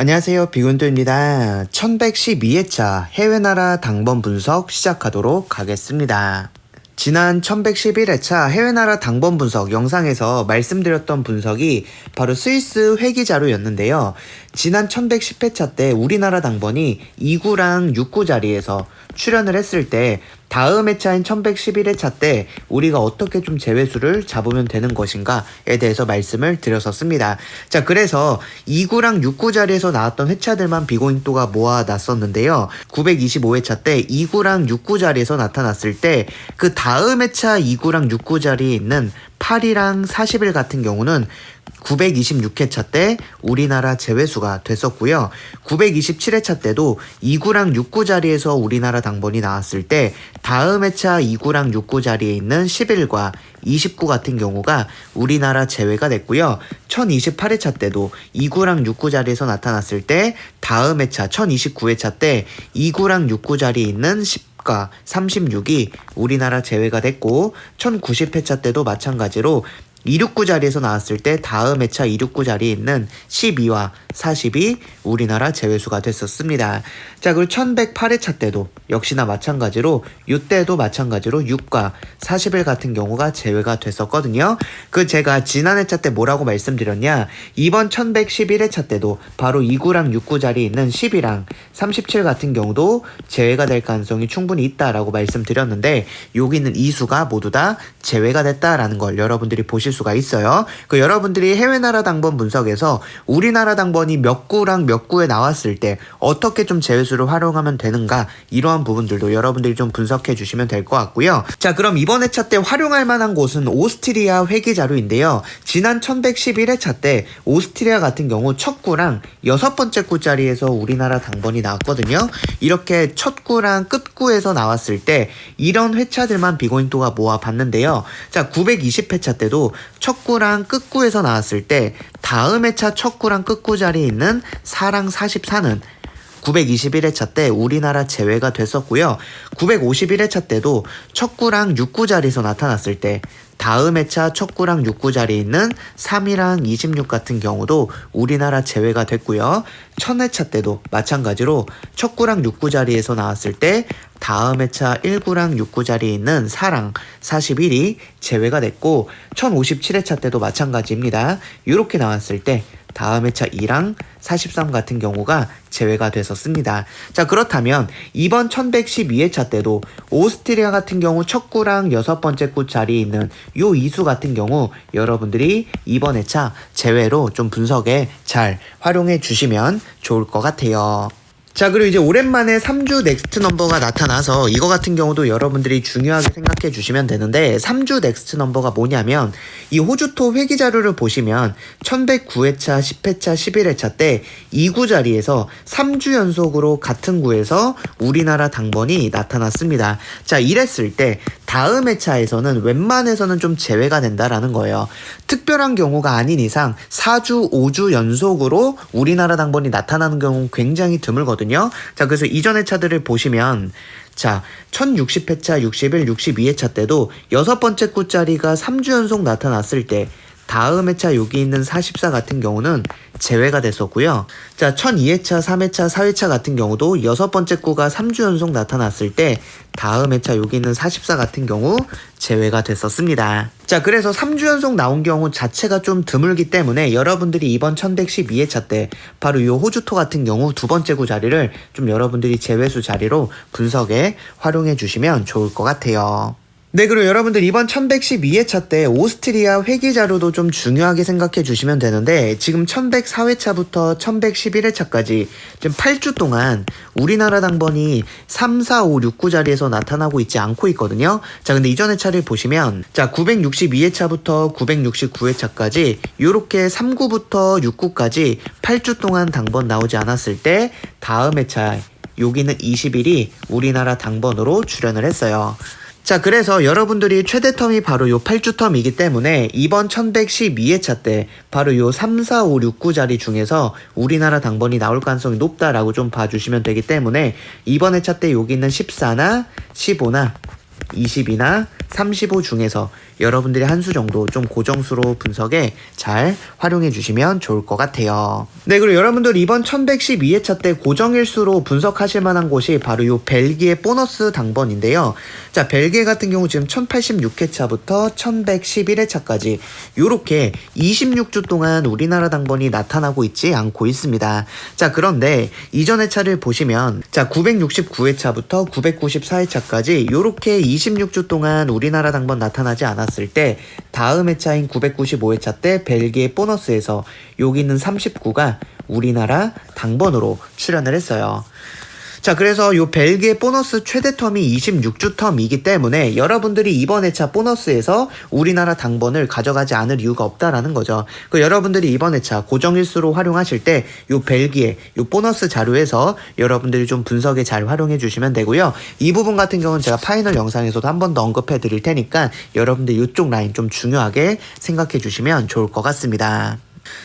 안녕하세요. 비군도입니다. 1112회차 해외나라 당번 분석 시작하도록 하겠습니다. 지난 1111회차 해외나라 당번 분석 영상에서 말씀드렸던 분석이 바로 스위스 회기 자료였는데요. 지난 1110회차 때 우리나라 당번이 2구랑 6구 자리에서 출연을 했을 때 다음 회차인 1111회차 때 우리가 어떻게 좀 제외수를 잡으면 되는 것인가에 대해서 말씀을 드렸었습니다. 자, 그래서 2구랑 6구 자리에서 나왔던 회차들만 비고잉도가 모아놨었는데요. 925회차 때 2구랑 6구 자리에서 나타났을 때 그 다음 회차 2구랑 6구 자리에 있는 8이랑 40일 같은 경우는 926회차 때 우리나라 제외수가 됐었고요. 927회차 때도 2구랑 6구 자리에서 우리나라 당번이 나왔을 때 다음 회차 2구랑 6구 자리에 있는 11과 29 같은 경우가 우리나라 제외가 됐고요. 1028회차 때도 2구랑 6구 자리에서 나타났을 때 다음 회차 1029회차 때 2구랑 6구 자리에 있는 10과 36이 우리나라 제외가 됐고 1090회차 때도 마찬가지로 269 자리에서 나왔을 때 다음 회차 269 자리에 있는 12와 40이 우리나라 제외수가 됐었습니다. 자, 그리고 1108회차 때도 역시나 마찬가지로 이때도 마찬가지로 6과 40일 같은 경우가 제외가 됐었거든요. 그 제가 지난 회차 때 뭐라고 말씀드렸냐, 이번 1111회차 때도 바로 2구랑 6구 자리에 있는 10이랑 37 같은 경우도 제외가 될 가능성이 충분히 있다라고 말씀드렸는데 여기 있는 이 수가 모두 다 제외가 됐다라는 걸 여러분들이 보실 수가 있어요. 그 여러분들이 해외나라 당번 분석에서 우리나라 당번이 몇 구랑 몇 구에 나왔을 때 어떻게 좀 제외수를 활용하면 되는가, 이러한 부분들도 여러분들이 좀 분석해 주시면 될 것 같고요. 자, 그럼 이번 회차 때 활용할 만한 곳은 오스트리아 회기 자료인데요. 지난 1111회차 때 오스트리아 같은 경우 첫 구랑 여섯 번째 구 자리에서 우리나라 당번이 나왔거든요. 이렇게 첫 구랑 끝 구에서 나왔을 때 이런 회차들만 비고잉도가 모아봤는데요. 자, 920회차 때도 첫 구랑 끝 구에서 나왔을 때 다음 회차 첫 구랑 끝 구 자리에 있는 4랑 44는 921회차 때 우리나라 제외가 됐었고요. 951회차 때도 첫 구랑 6구 자리에서 나타났을 때 다음 회차 첫 구랑 6구 자리에 있는 3이랑 26 같은 경우도 우리나라 제외가 됐고요. 1000회차 때도 마찬가지로 첫 구랑 6구 자리에서 나왔을 때 다음 회차 1구랑 6구 자리에 있는 4랑 41이 제외가 됐고 1057회차 때도 마찬가지입니다. 이렇게 나왔을 때 다음 회차 2랑 43 같은 경우가 제외가 됐었습니다. 자, 그렇다면 이번 1112회차 때도 오스트리아 같은 경우 첫 구랑 여섯 번째 구 자리에 있는 요 이수 같은 경우 여러분들이 이번 회차 제외로 좀 분석에 잘 활용해 주시면 좋을 것 같아요. 자, 그리고 이제 오랜만에 3주 넥스트 넘버가 나타나서 이거 같은 경우도 여러분들이 중요하게 생각해 주시면 되는데, 3주 넥스트 넘버가 뭐냐면 이 호주토 회기 자료를 보시면 1109회차, 10회차, 11회차 때 2구 자리에서 3주 연속으로 같은 구에서 우리나라 당번이 나타났습니다. 자, 이랬을 때 다음 회차에서는 웬만해서는 좀 제외가 된다라는 거예요. 특별한 경우가 아닌 이상 4주, 5주 연속으로 우리나라 당번이 나타나는 경우는 굉장히 드물거든요. 자, 그래서 이전 회차들을 보시면 자, 1060회차, 61, 62회차 때도 여섯 번째 구자리가 3주 연속 나타났을 때 다음 회차 여기 있는 44 같은 경우는 제외가 됐었고요. 자, 1002회차, 3회차, 4회차 같은 경우도 여섯 번째 구가 3주 연속 나타났을 때 다음 회차 여기 있는 44 같은 경우 제외가 됐었습니다. 자, 그래서 3주 연속 나온 경우 자체가 좀 드물기 때문에 여러분들이 이번 1112회차 때 바로 이 호주토 같은 경우 두 번째 구 자리를 좀 여러분들이 제외수 자리로 분석에 활용해 주시면 좋을 것 같아요. 네, 그리고 여러분들 이번 1112회차 때 오스트리아 회기 자료도 좀 중요하게 생각해 주시면 되는데, 지금 1104회차부터 1111회차까지 지금 8주 동안 우리나라 당번이 3, 4, 5, 6, 9 자리에서 나타나고 있지 않고 있거든요. 자, 근데 이전 회차를 보시면 자, 962회차부터 969회차까지 요렇게 3구부터 6구까지 8주 동안 당번 나오지 않았을 때 다음 회차 여기는 20일이 우리나라 당번으로 출연을 했어요. 자, 그래서 여러분들이 최대 텀이 바로 요 8주 텀이기 때문에 이번 1112회차 때 바로 요 3, 4, 5, 6, 9 자리 중에서 우리나라 당번이 나올 가능성이 높다라고 좀 봐주시면 되기 때문에 이번 회차 때 여기 있는 14나 15나 20이나 35 중에서 여러분들이 한 수 정도 좀 고정수로 분석에 잘 활용해 주시면 좋을 것 같아요. 네, 그리고 여러분들 이번 1112회차 때 고정일수로 분석하실 만한 곳이 바로 요 벨기에 보너스 당번인데요. 자, 벨기에 같은 경우 지금 1086회차부터 1111회차까지 요렇게 26주 동안 우리나라 당번이 나타나고 있지 않고 있습니다. 자, 그런데 이전 회차를 보시면 자, 969회차부터 994회차까지 요렇게 26주 동안 우리나라 당번 나타나지 않았을 때 다음 회차인 995회차 때 벨기에 보너스에서 여기 있는 39가 우리나라 당번으로 출연을 했어요. 자, 그래서 요 벨기에 보너스 최대 텀이 26주 텀이기 때문에 여러분들이 이번 회차 보너스에서 우리나라 당번을 가져가지 않을 이유가 없다라는 거죠. 그 여러분들이 이번 회차 고정일수로 활용하실 때 요 벨기에 요 보너스 자료에서 여러분들이 좀 분석에 잘 활용해 주시면 되고요. 이 부분 같은 경우는 제가 파이널 영상에서도 한 번 더 언급해 드릴 테니까 여러분들 이쪽 라인 좀 중요하게 생각해 주시면 좋을 것 같습니다.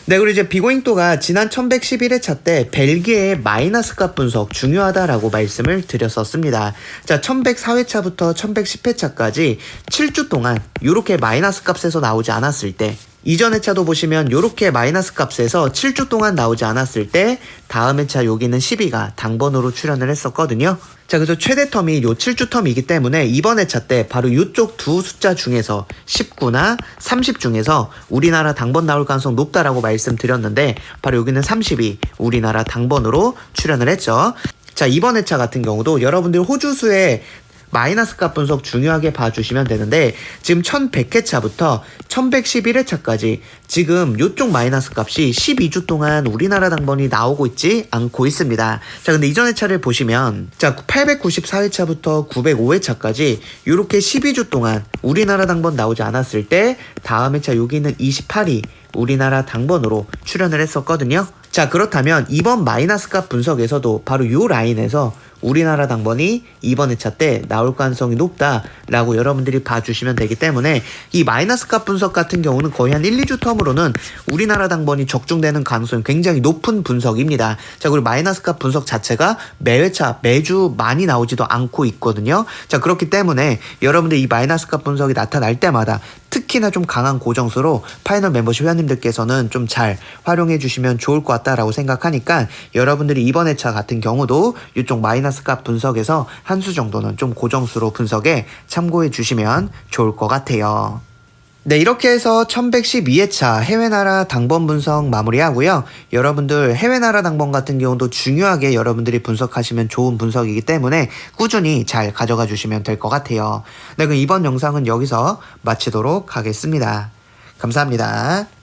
네, 그리고 이제 비고잉또가 지난 1111회차 때 벨기에의 마이너스 값 분석 중요하다라고 말씀을 드렸었습니다. 자, 1104회차부터 1110회차까지 7주 동안 이렇게 마이너스 값에서 나오지 않았을 때 이전 회차도 보시면 이렇게 마이너스 값에서 7주 동안 나오지 않았을 때 다음 회차 여기는 12가 당번으로 출연을 했었거든요. 자, 그래서 최대 텀이 요 7주 텀이기 때문에 이번 회차 때 바로 이쪽 두 숫자 중에서 19나 30 중에서 우리나라 당번 나올 가능성 높다라고 말씀드렸는데 바로 여기는 30이 우리나라 당번으로 출연을 했죠. 자, 이번 회차 같은 경우도 여러분들 호주수의 마이너스 값 분석 중요하게 봐주시면 되는데 지금 1100회차부터 1111회차까지 지금 요쪽 마이너스 값이 12주 동안 우리나라 당번이 나오고 있지 않고 있습니다. 자, 근데 이전 회차를 보시면 자, 894회차부터 905회차까지 요렇게 12주 동안 우리나라 당번 나오지 않았을 때 다음 회차 여기는 28이 우리나라 당번으로 출연을 했었거든요. 자, 그렇다면 이번 마이너스 값 분석에서도 바로 요 라인에서 우리나라 당번이 이번 회차 때 나올 가능성이 높다라고 여러분들이 봐주시면 되기 때문에 이 마이너스 값 분석 같은 경우는 거의 한 1, 2주 텀으로는 우리나라 당번이 적중되는 가능성이 굉장히 높은 분석입니다. 자, 그리고 마이너스 값 분석 자체가 매회차 매주 많이 나오지도 않고 있거든요. 자, 그렇기 때문에 여러분들 이 마이너스 값 분석이 나타날 때마다 특히나 좀 강한 고정수로 파이널 멤버십 회원님들께서는 좀 잘 활용해 주시면 좋을 것 같다라고 생각하니까 여러분들이 이번 회차 같은 경우도 이쪽 마이너스 값 분석에서 한 수 정도는 좀 고정수로 분석에 참고해 주시면 좋을 것 같아요. 네, 이렇게 해서 1112회차 해외나라 당번 분석 마무리하고요. 여러분들 해외나라 당번 같은 경우도 중요하게 여러분들이 분석하시면 좋은 분석이기 때문에 꾸준히 잘 가져가 주시면 될 것 같아요. 네, 그럼 이번 영상은 여기서 마치도록 하겠습니다. 감사합니다.